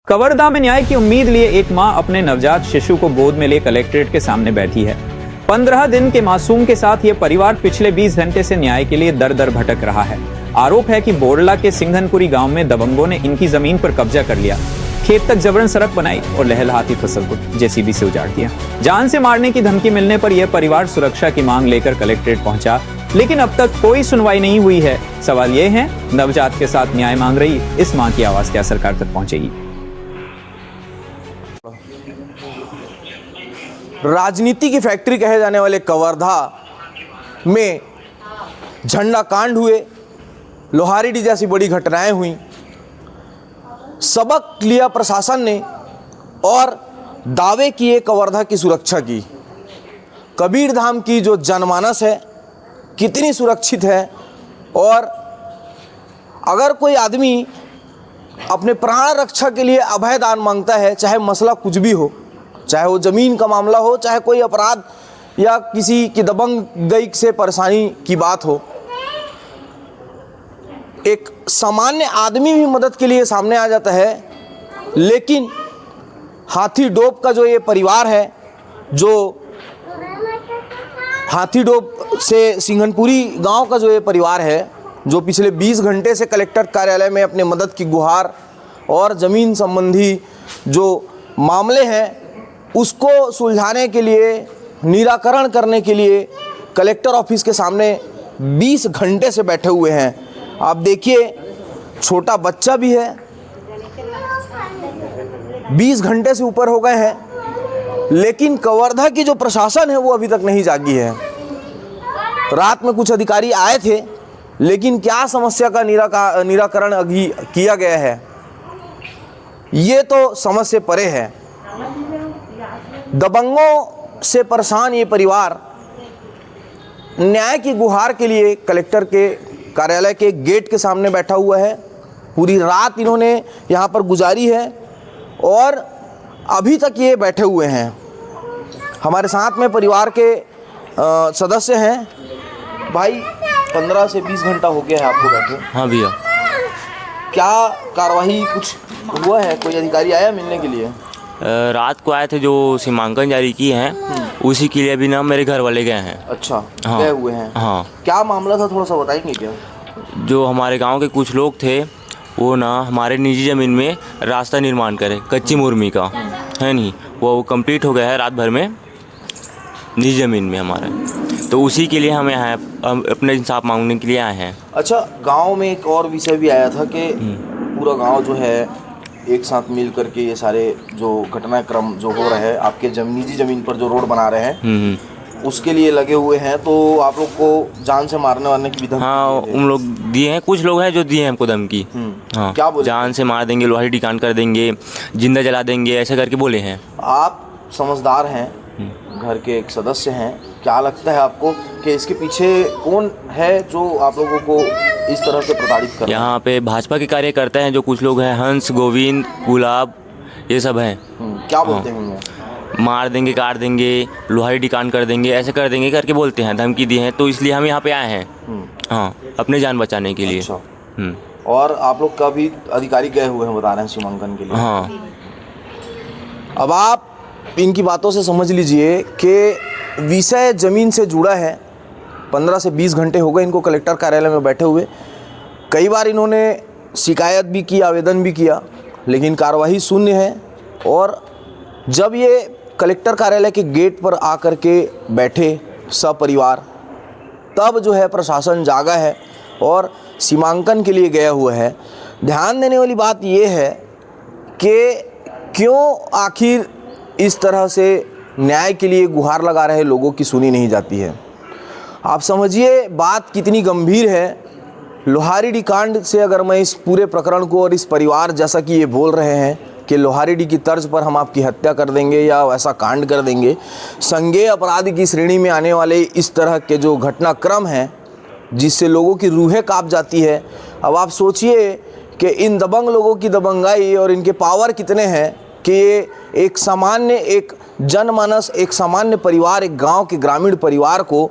कवर्धा में न्याय की उम्मीद लिए एक मां अपने नवजात शिशु को गोद में ले कलेक्ट्रेट के सामने बैठी है। 15 दिन के मासूम के साथ ये परिवार पिछले 20 घंटे से न्याय के लिए दर दर भटक रहा है। आरोप है कि बोरला के सिंघनपुरी गांव में दबंगों ने इनकी जमीन पर कब्जा कर लिया, खेत तक जबरन सड़क बनाई और लहलहाती फसल को जेसीबी से उजाड़ दिया। जान से मारने की धमकी मिलने पर यह परिवार सुरक्षा की मांग लेकर कलेक्ट्रेट पहुंचा, लेकिन अब तक कोई सुनवाई नहीं हुई है। सवाल ये है, नवजात के साथ न्याय मांग रही इस मां की आवाज क्या सरकार तक पहुंचेगी? राजनीति की फैक्ट्री कहे जाने वाले कवर्धा में झंडा कांड हुए, लोहारीडी जैसी बड़ी घटनाएं हुई। सबक लिया प्रशासन ने और दावे किए कवर्धा की सुरक्षा की। कबीरधाम की जो जनमानस है कितनी सुरक्षित है, और अगर कोई आदमी अपने प्राण रक्षा के लिए अभय दान मांगता है, चाहे मसला कुछ भी हो, चाहे वो ज़मीन का मामला हो, चाहे कोई अपराध या किसी की दबंगई से परेशानी की बात हो, एक सामान्य आदमी भी मदद के लिए सामने आ जाता है। लेकिन हाथीडोप का जो ये परिवार है, जो हाथीडोप से सिंघनपुरी गांव का जो ये परिवार है, जो पिछले 20 घंटे से कलेक्टर कार्यालय में अपने मदद की गुहार और ज़मीन संबंधी जो मामले हैं उसको सुलझाने के लिए, निराकरण करने के लिए कलेक्टर ऑफिस के सामने 20 घंटे से बैठे हुए हैं। आप देखिए, छोटा बच्चा भी है, 20 घंटे से ऊपर हो गए हैं, लेकिन कवर्धा की जो प्रशासन है वो अभी तक नहीं जागी है। रात में कुछ अधिकारी आए थे, लेकिन क्या समस्या का निराकरण अभी किया गया है, ये तो समझ से परे है। दबंगों से परेशान ये परिवार न्याय की गुहार के लिए कलेक्टर के कार्यालय के गेट के सामने बैठा हुआ है। पूरी रात इन्होंने यहाँ पर गुजारी है और अभी तक ये बैठे हुए हैं। हमारे साथ में परिवार के सदस्य हैं। भाई, 15 से 20 घंटा हो गया है आपको बैठे? हाँ भैया। क्या कार्रवाई कुछ हुआ है? कोई अधिकारी आया मिलने के लिए? रात को आए थे, जो सीमांकन जारी किए हैं उसी के लिए अभी ना मेरे घर वाले गए हैं। अच्छा, हाँ, गए हुए हैं। हाँ। क्या मामला था, थोड़ा सा बताएंगे क्या? जो हमारे गांव के कुछ लोग थे वो ना हमारे निजी ज़मीन में रास्ता निर्माण करे, कच्ची मुर्मी का है नहीं, वो कंप्लीट हो गया है रात भर में निजी ज़मीन में हमारे, तो उसी के लिए हम यहाँ अपने इंसाफ मांगने के लिए आए हैं। अच्छा, गांव में एक और विषय भी आया था कि पूरा गांव जो है एक साथ मिल करके ये सारे जो घटनाक्रम जो हो रहे हैं, आपके निजी ज़मीन पर जो रोड बना रहे हैं उसके लिए लगे हुए हैं, तो आप लोग को जान से मारने वारने की भी धमकी? हाँ, उन लोग दिए हैं, कुछ लोग हैं जो दिए हैं हमको धमकी। हाँ, क्या बोले? जान से मार देंगे, लोहारी कांड कर देंगे, जिंदा जला देंगे, ऐसे करके बोले हैं। आप समझदार हैं, घर के एक सदस्य हैं, क्या लगता है आपको कि इसके पीछे कौन है जो आप लोगों को इस तरह से प्रताड़ित कर रहा है? यहाँ पे भाजपा के कार्यकर्ता हैं, जो कुछ लोग हैं, हंस, गोविंद, गुलाब, ये सब हैं। क्या बोलते हैं उनमें? मार देंगे, काट देंगे, लोहारी कांड कर देंगे, ऐसे कर देंगे करके बोलते हैं, धमकी दी है, तो इसलिए हम यहाँ पे आए हैं। हाँ, अपने जान बचाने के लिए। अच्छा। और आप लोग का भी अधिकारी गए हुए हैं, बता रहे हैं, सीमांकन के लिए? हाँ। अब आप इनकी बातों से समझ लीजिए कि विषय ज़मीन से जुड़ा है। 15 से 20 घंटे हो गए इनको कलेक्टर कार्यालय में बैठे हुए। कई बार इन्होंने शिकायत भी की, आवेदन भी किया, लेकिन कार्रवाई शून्य है। और जब ये कलेक्टर कार्यालय के गेट पर आकर के बैठे सपरिवार, तब जो है प्रशासन जागा है और सीमांकन के लिए गया हुआ है। ध्यान देने वाली बात ये है कि क्यों आखिर इस तरह से न्याय के लिए गुहार लगा रहे लोगों की सुनी नहीं जाती है। आप समझिए बात कितनी गंभीर है। लोहारीडी कांड से अगर मैं इस पूरे प्रकरण को, और इस परिवार जैसा कि ये बोल रहे हैं कि लोहारीडी की तर्ज पर हम आपकी हत्या कर देंगे या वैसा कांड कर देंगे, संज्ञेय अपराध की श्रेणी में आने वाले इस तरह के जो घटनाक्रम हैं जिससे लोगों की रूहें कांप जाती है। अब आप सोचिए कि इन दबंग लोगों की दबंगाई और इनके पावर कितने हैं कि ये एक सामान्य, एक जनमानस, एक सामान्य परिवार, एक गांव के ग्रामीण परिवार को,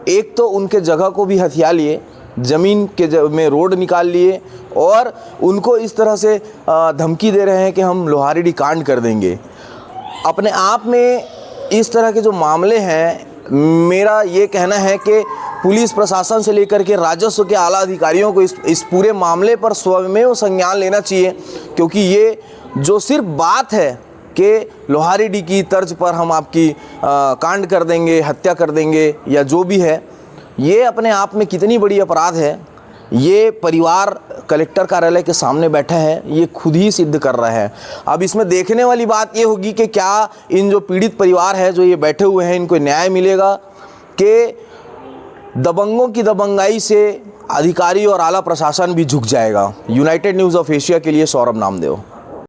एक तो उनके जगह को भी हथिया लिए ज़मीन के में रोड निकाल लिए और उनको इस तरह से धमकी दे रहे हैं कि हम लोहारडी कांड कर देंगे। अपने आप में इस तरह के जो मामले हैं, मेरा ये कहना है कि पुलिस प्रशासन से लेकर के राजस्व के आला अधिकारियों को इस पूरे मामले पर स्वयं संज्ञान लेना चाहिए, क्योंकि ये जो सिर्फ बात है कि लोहारडी की तर्ज पर हम आपकी कांड कर देंगे, हत्या कर देंगे या जो भी है, ये अपने आप में कितनी बड़ी अपराध है, ये परिवार कलेक्टर कार्यालय के सामने बैठा है, ये खुद ही सिद्ध कर रहा है। अब इसमें देखने वाली बात ये होगी कि क्या इन जो पीड़ित परिवार है, जो ये बैठे हुए हैं, इनको न्याय मिलेगा कि दबंगों की दबंगाई से अधिकारी और आला प्रशासन भी झुक जाएगा। यूनाइटेड न्यूज़ ऑफ एशिया के लिए सौरभ नामदेव।